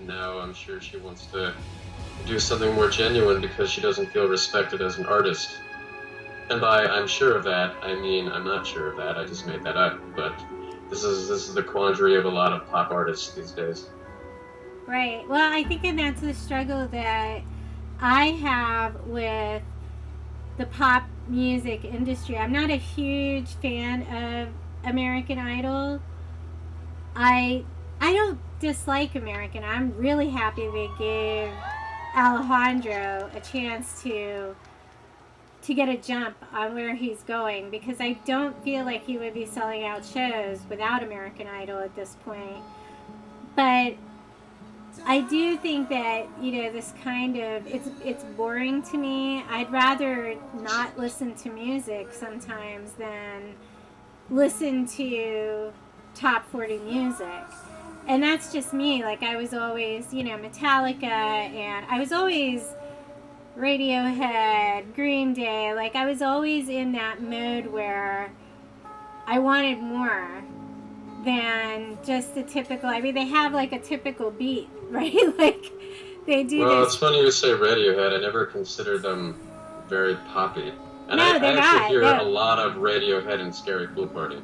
and now I'm sure she wants to do something more genuine because she doesn't feel respected as an artist. And by I'm sure of that, I mean I'm not sure of that. I just made that up. But this is the quandary of a lot of pop artists these days. Right. Well, I think, and that's the struggle that I have with the pop music industry. I'm not a huge fan of American Idol. I don't dislike American. I'm really happy they gave Alejandro a chance to get a jump on where he's going, because I don't feel like he would be selling out shows without American Idol at this point. But I do think that, this kind of, it's boring to me. I'd rather not listen to music sometimes than listen to top 40 music. And that's just me. Like, I was always, Metallica, and I was always Radiohead, Green Day. Like, I was always in that mode where I wanted more than just the typical. I mean, they have like a typical beat, right? Like, they do. Well, it's funny you say Radiohead. I never considered them very poppy. And no, I they're actually not. hear a lot of Radiohead and scarypoolparty.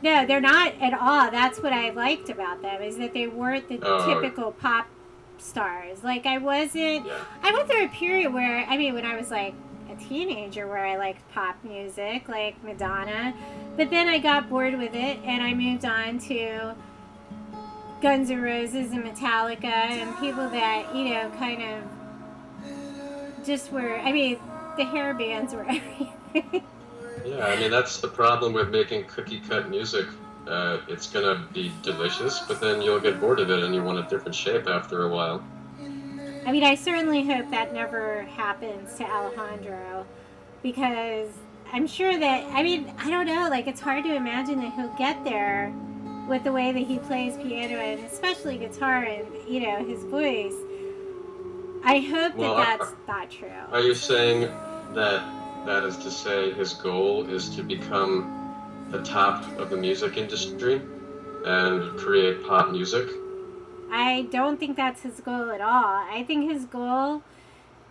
No, they're not at all. That's what I liked about them, is that they weren't the typical pop stars. Like, I went through a period where, I mean, when I was like a teenager, where I liked pop music, like Madonna, but then I got bored with it and I moved on to Guns N' Roses and Metallica and people that, kind of just were, I mean, the hair bands were everything. Yeah, I mean, that's the problem with making cookie-cut music. It's gonna be delicious, but then you'll get bored of it and you want a different shape after a while. I mean, I certainly hope that never happens to Alejandro, because I'm sure that, I mean, I don't know, like, it's hard to imagine that he'll get there with the way that he plays piano and especially guitar and, his voice. I hope that's not true. Are you saying that is to say his goal is to become the top of the music industry and create pop music? I don't think that's his goal at all. I think his goal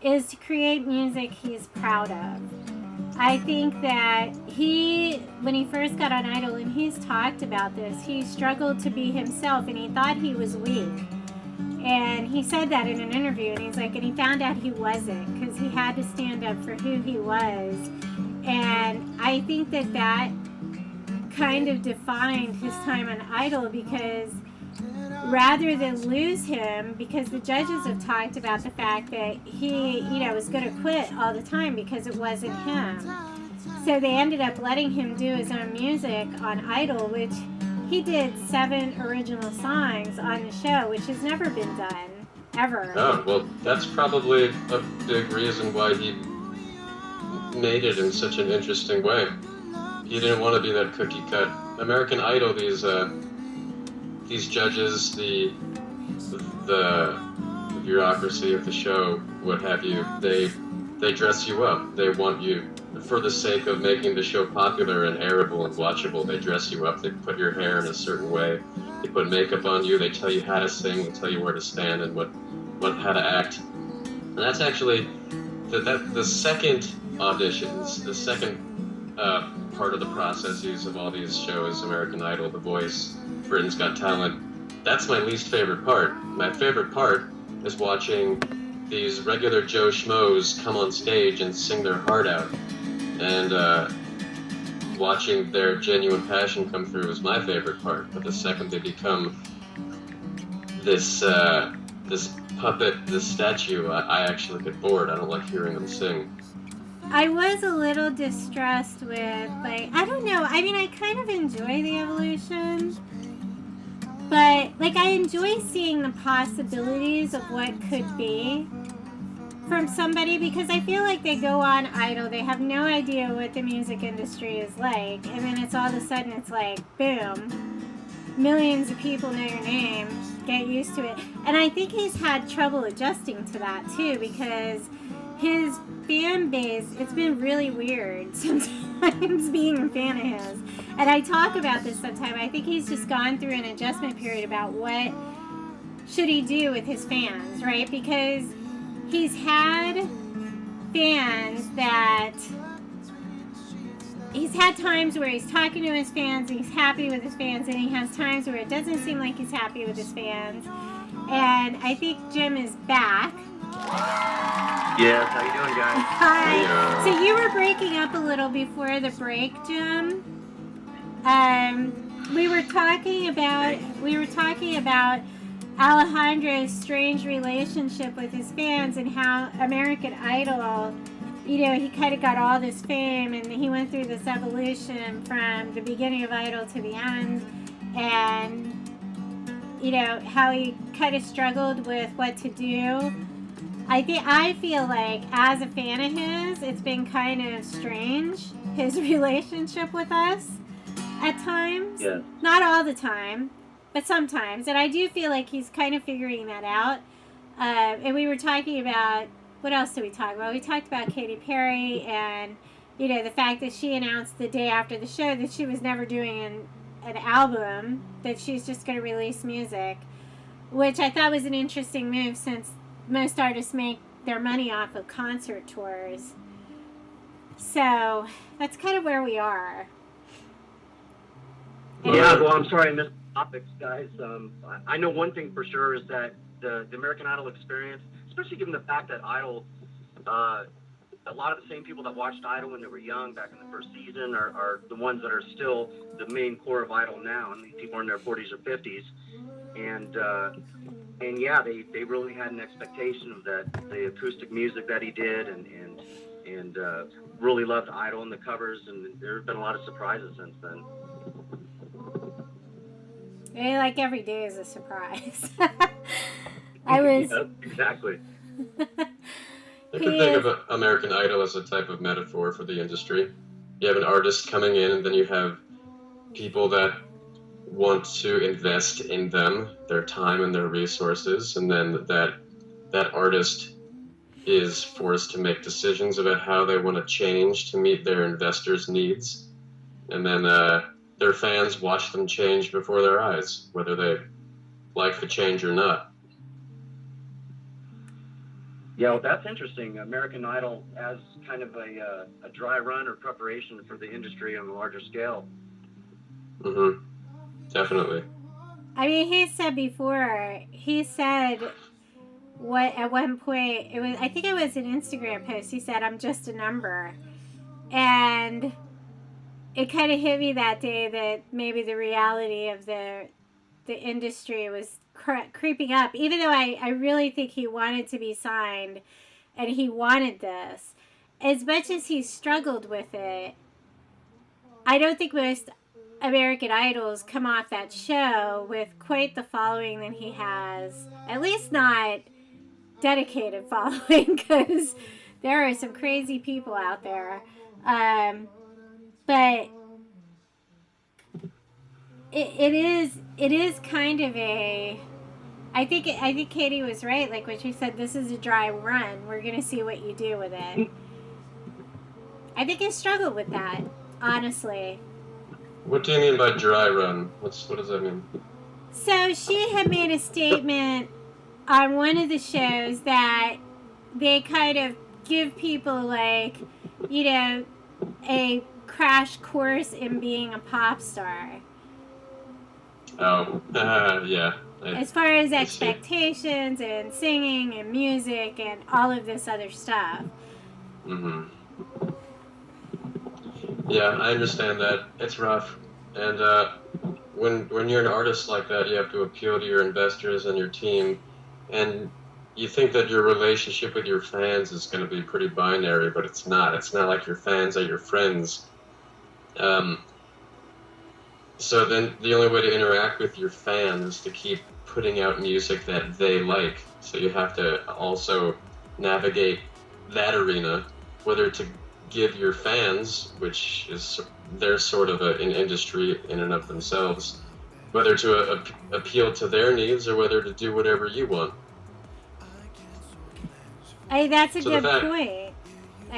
is to create music he's proud of. I think that when he first got on Idol, and he's talked about this, he struggled to be himself and he thought he was weak. And he said that in an interview, and he's like, and he found out he wasn't, because he had to stand up for who he was. And I think that kind of defined his time on Idol, because rather than lose him, because the judges have talked about the fact that he, was going to quit all the time because it wasn't him. So they ended up letting him do his own music on Idol, which he did 7 original songs on the show, which has never been done, ever. Oh, well, that's probably a big reason why he made it in such an interesting way. He didn't want to be that cookie cut. American Idol, these judges, the bureaucracy of the show, what have you, they dress you up. They want you, for the sake of making the show popular and airable and watchable, they dress you up. They put your hair in a certain way. They put makeup on you. They tell you how to sing. They tell you where to stand and how to act. And that's actually the second auditions, the second part of the processes of all these shows, American Idol, The Voice, Britain's Got Talent. That's my least favorite part. My favorite part is watching these regular Joe Schmoes come on stage and sing their heart out. And watching their genuine passion come through is my favorite part. But the second they become this puppet, this statue, I actually get bored. I don't like hearing them sing. I was a little distressed with, like, I don't know. I mean, I kind of enjoy the evolution. But, like, I enjoy seeing the possibilities of what could be from somebody, because I feel like they go on Idol, they have no idea what the music industry is like, and then it's all of a sudden it's like, boom, millions of people know your name, get used to it. And I think he's had trouble adjusting to that too, because his fan base, it's been really weird sometimes being a fan of his. And I talk about this sometimes. I think he's just gone through an adjustment period about what should he do with his fans, right? Because he's had fans that he's had times where he's talking to his fans and he's happy with his fans, and he has times where it doesn't seem like he's happy with his fans. And I think Jim is back. Yes, how you doing, guys? Hi. So you were breaking up a little before the break, Jim. We were talking about Alejandro's strange relationship with his fans and how American Idol, you know, he kind of got all this fame and he went through this evolution from the beginning of Idol to the end, and you know how he kind of struggled with what to do. I feel like as a fan of his, it's been kind of strange, his relationship with us at times. Yeah. Not all the time, but sometimes. And I do feel like he's kind of figuring that out. And we were talking about, what else did we talk about? We talked about Katy Perry and, you know, the fact that she announced the day after the show that she was never doing an album, that she's just going to release music, which I thought was an interesting move since most artists make their money off of concert tours. So that's kind of where we are. Yeah, well, I'm sorry I missed the topics, guys. I know one thing for sure is that the American Idol experience, especially given the fact that Idol, a lot of the same people that watched Idol when they were young back in the first season are the ones that are still the main core of Idol now, and these people are in their 40s or 50s. And yeah, they really had an expectation of the acoustic music that he did, and really loved Idol and the covers, and there have been a lot of surprises since then. Yeah, like every day is a surprise. I was... Yep, exactly. I could think of American Idol as a type of metaphor for the industry. You have an artist coming in, and then you have people that want to invest in them, their time and their resources, and then that artist is forced to make decisions about how they want to change to meet their investors' needs, and then their fans watch them change before their eyes, whether they like the change or not. Yeah, well, that's interesting. American Idol as kind of a dry run or preparation for the industry on a larger scale. Mm-hmm. Definitely. I mean, he said what at one point, I think it was an Instagram post, he said, "I'm just a number." And it kind of hit me that day that maybe the reality of the industry was creeping up, even though I really think he wanted to be signed and he wanted this. As much as he struggled with it, I don't think most American Idols come off that show with quite the following that he has. At least not dedicated following, because there are some crazy people out there. But it is kind of a... I think Katie was right. Like when she said, "This is a dry run. We're gonna see what you do with it." I think I struggled with that, honestly. What do you mean by dry run? What does that mean? So she had made a statement on one of the shows that they kind of give people, like, you know, a crash course in being a pop star. Oh, yeah. As far as expectations and singing and music and all of this other stuff. Mm-hmm. Yeah, I understand that. It's rough. And when you're an artist like that, you have to appeal to your investors and your team. And you think that your relationship with your fans is going to be pretty binary, but it's not. It's not like your fans are your friends. So then the only way to interact with your fans is to keep putting out music that they like. So you have to also navigate that arena, whether to give your fans, which is they're sort of an industry in and of themselves, whether to appeal to their needs or whether to do whatever you want. That's a good point.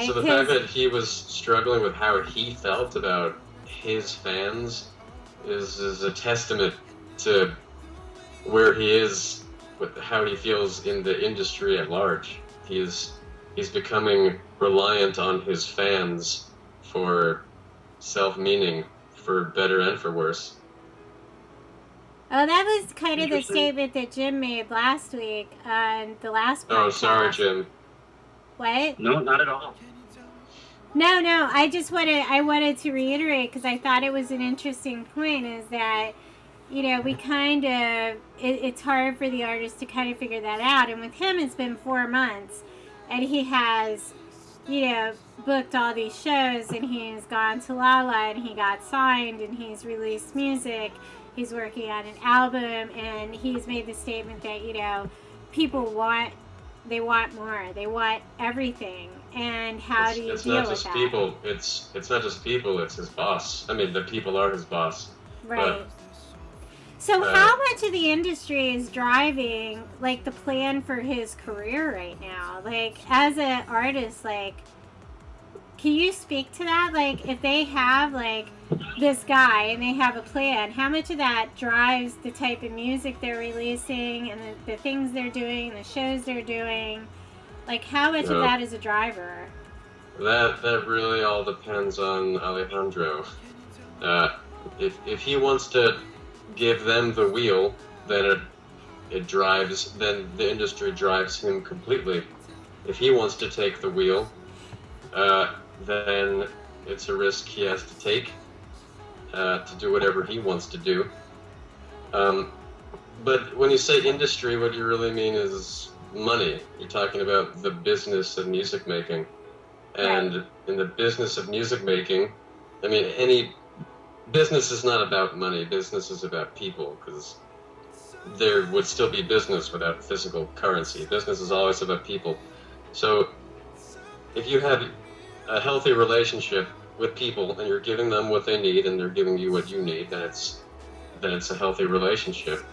So the fact that he was struggling with how he felt about his fans is a testament to where he is with how he feels in the industry at large. He's becoming reliant on his fans for self-meaning, for better and for worse. Oh, that was kind of the statement that Jim made last week on the last podcast. Oh, sorry, Jim. What? No, not at all. No, I wanted to reiterate, because I thought it was an interesting point, is that, you know, we kind of, it's hard for the artist to kind of figure that out. And with him, it's been 4 months, and he has, you know, booked all these shows, and he's gone to Lala, and he got signed, and he's released music. He's working on an album, and he's made the statement that, you know, people want more. They want everything. And how do you deal with that? It's not just people, it's his boss. I mean, the people are his boss. Right. So how much of the industry is driving, like, the plan for his career right now? Like, as an artist, like, can you speak to that? Like, if they have, like, this guy and they have a plan, how much of that drives the type of music they're releasing and the things they're doing, the shows they're doing? Like, how much of that is a driver? That really all depends on Alejandro. If he wants to give them the wheel, then then the industry drives him completely. If he wants to take the wheel, then it's a risk he has to take to do whatever he wants to do. But when you say industry, what you really mean is money. You're talking about the business of music making. And in the business of music making, I mean, any business is not about money. Business is about people, because there would still be business without physical currency. Business is always about people. So if you have a healthy relationship with people and you're giving them what they need and they're giving you what you need, then it's a healthy relationship.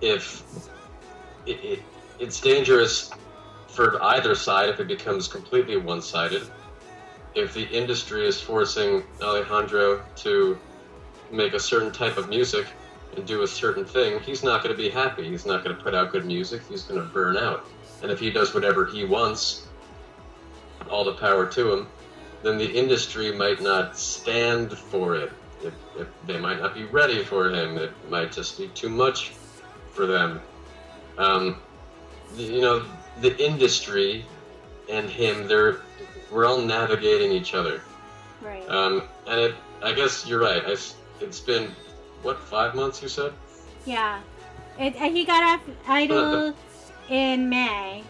If it's dangerous for either side if it becomes completely one-sided. If the industry is forcing Alejandro to make a certain type of music and do a certain thing, he's not going to be happy. He's not going to put out good music. He's going to burn out. And if he does whatever he wants, all the power to him, then the industry might not stand for it. They might not be ready for him. It might just be too much for them. You know, the industry and him, we're all navigating each other. Right. And I guess you're right. It's been, what, 5 months, you said? Yeah. He got off Idol in May.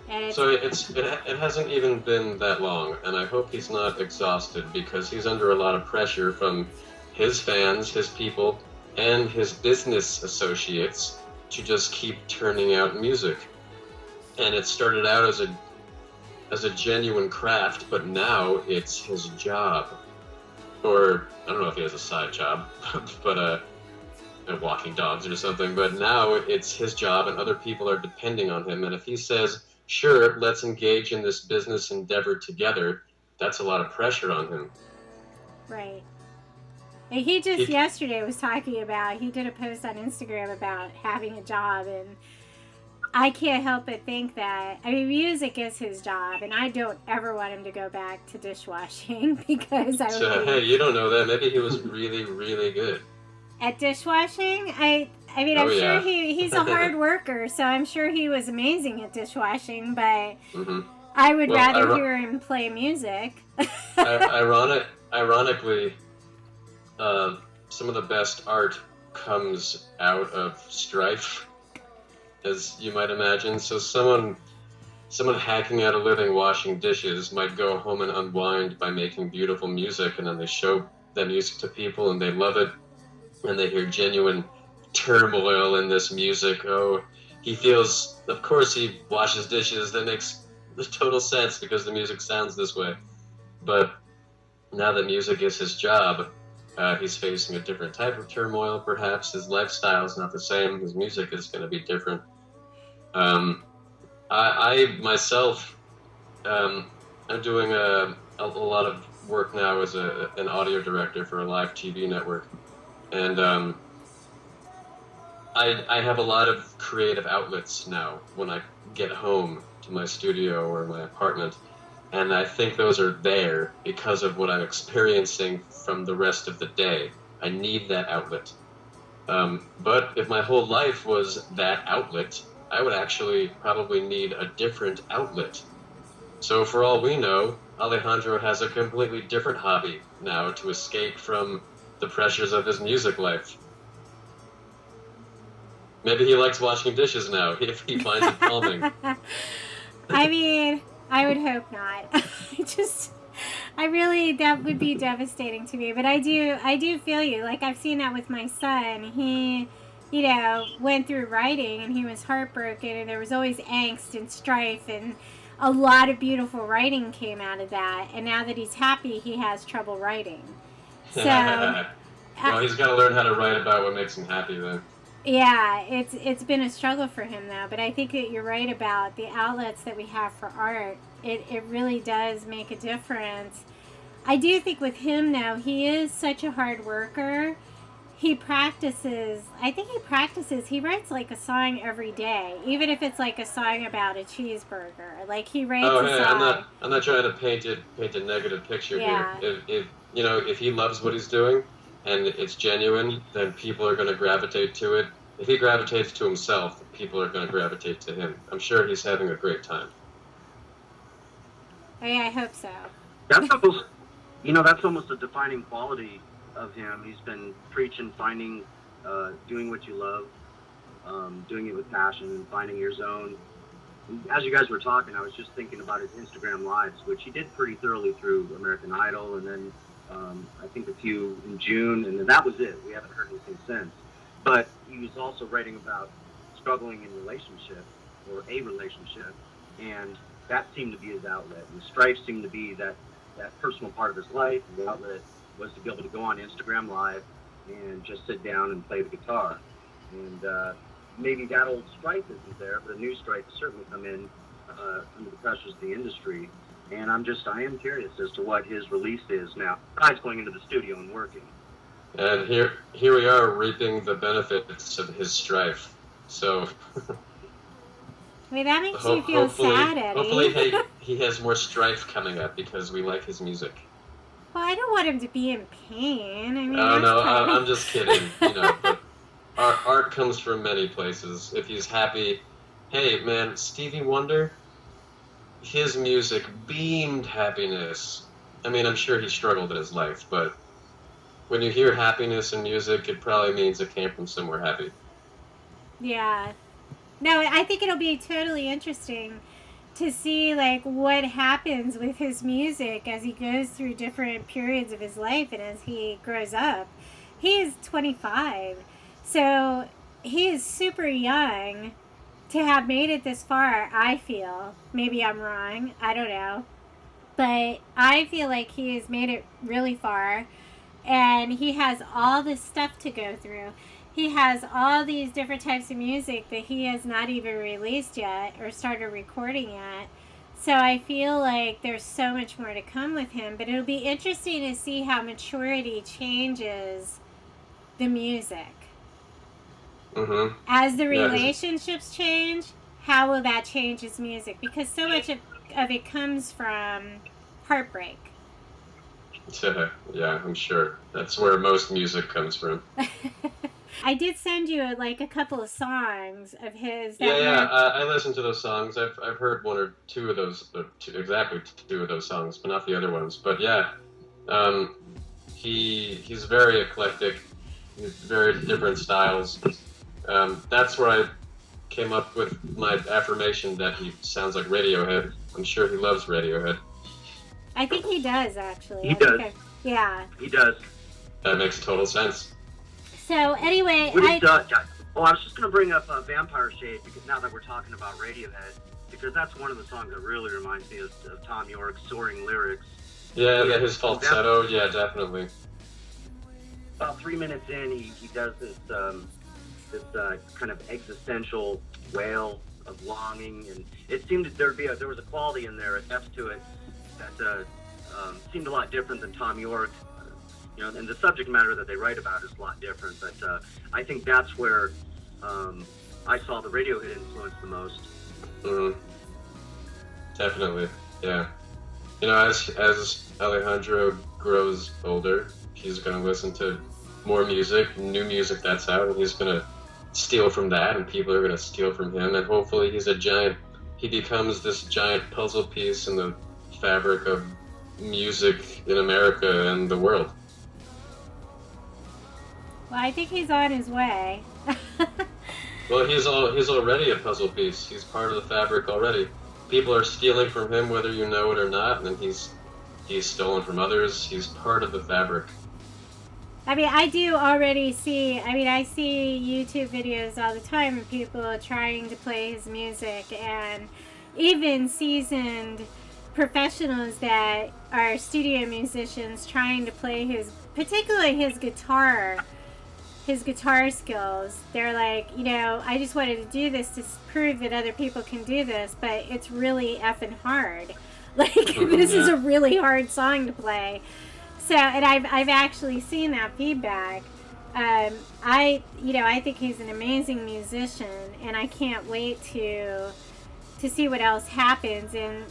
And so it hasn't even been that long, and I hope he's not exhausted, because he's under a lot of pressure from his fans, his people, and his business associates to just keep turning out music. And it started out as a genuine craft, but now it's his job. Or, I don't know if he has a side job, but walking dogs or something, but now it's his job and other people are depending on him. And if he says, sure, let's engage in this business endeavor together, that's a lot of pressure on him. Right. And he yesterday was talking about, he did a post on Instagram about having a job, and I can't help but think that, I mean, music is his job, and I don't ever want him to go back to dishwashing, because hey, you don't know that. Maybe he was really, really good at dishwashing. I mean, I'm sure he's a hard worker, so I'm sure he was amazing at dishwashing, but I would rather hear him play music. Ironically, some of the best art comes out of strife, as you might imagine. So someone hacking out a living washing dishes might go home and unwind by making beautiful music, and then they show that music to people and they love it, and they hear genuine turmoil in this music. Oh, he feels, of course he washes dishes. That makes total sense because the music sounds this way. But now that music is his job, he's facing a different type of turmoil, perhaps. His lifestyle is not the same. His music is going to be different. I myself, I'm doing a lot of work now as an audio director for a live TV network. And I have a lot of creative outlets now when I get home to my studio or my apartment, and I think those are there because of what I'm experiencing from the rest of the day. I need that outlet. But if my whole life was that outlet, I would actually probably need a different outlet. So for all we know, Alejandro has a completely different hobby now to escape from the pressures of his music life. Maybe he likes washing dishes now, if he finds it calming. I mean, I would hope not. That would be devastating to me. But I do feel you. Like, I've seen that with my son. He, went through writing and he was heartbroken, and there was always angst and strife, and a lot of beautiful writing came out of that. And now that he's happy, he has trouble writing. So, well, he's got to learn how to write about what makes him happy then. Yeah, it's been a struggle for him though, but I think that you're right about the outlets that we have for art. It really does make a difference. I do think with him though, he is such a hard worker. He practices. He writes like a song every day, even if it's like a song about a cheeseburger. Like, he writes a song. I'm not trying to paint a negative picture Yeah. here. If he loves what he's doing, and it's genuine, then people are going to gravitate to it. If he gravitates to himself, people are going to gravitate to him. I'm sure he's having a great time. Oh, yeah, I hope so. That's almost a defining quality of him. He's been preaching, finding, doing what you love, doing it with passion, and finding your zone. As you guys were talking, I was just thinking about his Instagram lives, which he did pretty thoroughly through American Idol, and then I think a few in June, and then that was it. We haven't heard anything since. But he was also writing about struggling in a relationship, and that seemed to be his outlet. And strife seemed to be that personal part of his life. The outlet was to be able to go on Instagram Live and just sit down and play the guitar. And maybe that old strife isn't there, but a new strife has certainly come in under the pressures of the industry. And I am curious as to what his release is now, besides going into the studio and working. And here we are reaping the benefits of his strife. So, I mean, that makes you feel sad, Eddie. Hopefully he has more strife coming up because we like his music. Well, I don't want him to be in pain. I mean, I'm just kidding. But art comes from many places. If he's happy, hey man, Stevie Wonder, his music beamed happiness. I mean, I'm sure he struggled in his life, but when you hear happiness in music, it probably means it came from somewhere happy. Yeah. No, I think it'll be totally interesting to see, like, what happens with his music as he goes through different periods of his life and as he grows up. He is 25, so he is super young to have made it this far, I feel. Maybe I'm wrong. I don't know. But I feel like he has made it really far, and he has all this stuff to go through. He has all these different types of music that he has not even released yet or started recording yet. So I feel like there's so much more to come with him, but it'll be interesting to see how maturity changes the music. Mm-hmm. As the relationships change, how will that change his music? Because so much of it comes from heartbreak. Yeah, I'm sure. That's where most music comes from. I did send you like a couple of songs of his. I listened to those songs. I've heard one or two of those, exactly two of those songs, but not the other ones. But yeah, he's very eclectic. He's very different styles. That's where I came up with my affirmation that he sounds like Radiohead. I'm sure he loves Radiohead. I think he does, actually. He does. Yeah. He does. That makes total sense. So, anyway, I was just going to bring up Vampire Shade, because now that we're talking about Radiohead, because that's one of the songs that really reminds me of Tom York's soaring lyrics. Yeah, his falsetto, yeah, definitely. About 3 minutes in, he does this kind of existential wail of longing, and it seemed that there was a quality in there, a depth to it, that seemed a lot different than Tom York. And the subject matter that they write about is a lot different, but I think that's where I saw the radio hit influence the most. Mm-hmm. Definitely, yeah. You know, as Alejandro grows older, he's gonna listen to more music, new music that's out, and he's gonna steal from that, and people are gonna steal from him, and hopefully he becomes this giant puzzle piece in the fabric of music in America and the world. Well, I think he's on his way. Well, he's already a puzzle piece. He's part of the fabric already. People are stealing from him, whether you know it or not, and he's stolen from others. He's part of the fabric. I mean, I do already see, I see YouTube videos all the time of people trying to play his music, and even seasoned professionals that are studio musicians trying to play particularly his guitar skills. They're like, I just wanted to do this to prove that other people can do this, but it's really effing hard. Like, this is a really hard song to play. So, and I've actually seen that feedback. I think he's an amazing musician, and I can't wait to see what else happens. And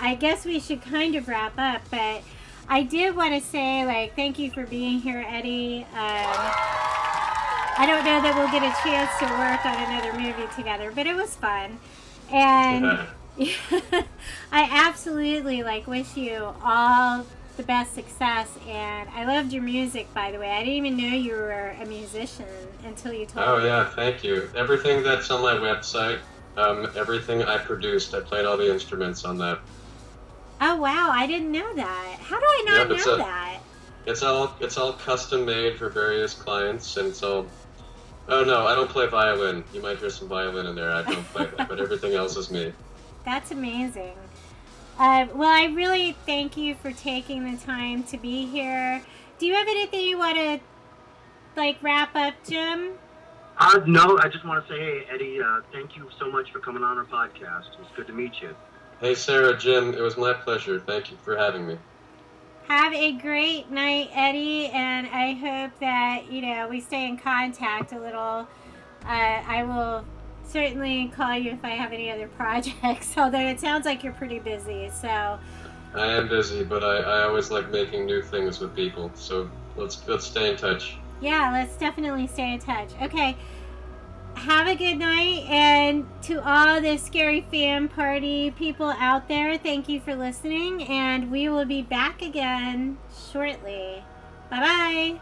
I guess we should kind of wrap up, but I did want to say, like, thank you for being here, Eddie. I don't know that we'll get a chance to work on another movie together, but it was fun. And I absolutely, wish you all the best success, and I loved your music, by the way. I didn't even know you were a musician until you told me. Oh yeah, thank you. Everything that's on my website, everything I produced, I played all the instruments on that. Oh wow, I didn't know that. How do I not know that? It's all custom made for various clients, and it's all. Oh no, I don't play violin. You might hear some violin in there. I don't play that, but everything else is me. That's amazing. Well, I really thank you for taking the time to be here. Do you have anything you want to, wrap up, Jim? No, I just want to say, hey, Eddie, thank you so much for coming on our podcast. It was good to meet you. Hey, Sarah, Jim, it was my pleasure. Thank you for having me. Have a great night, Eddie, and I hope that, we stay in contact a little. I will certainly call you if I have any other projects, although it sounds like you're pretty busy, so. I am busy, but I always like making new things with people, so let's stay in touch. Yeah, let's definitely stay in touch. Okay, have a good night, and to all the Scary Fan Party people out there, thank you for listening, and we will be back again shortly. Bye-bye.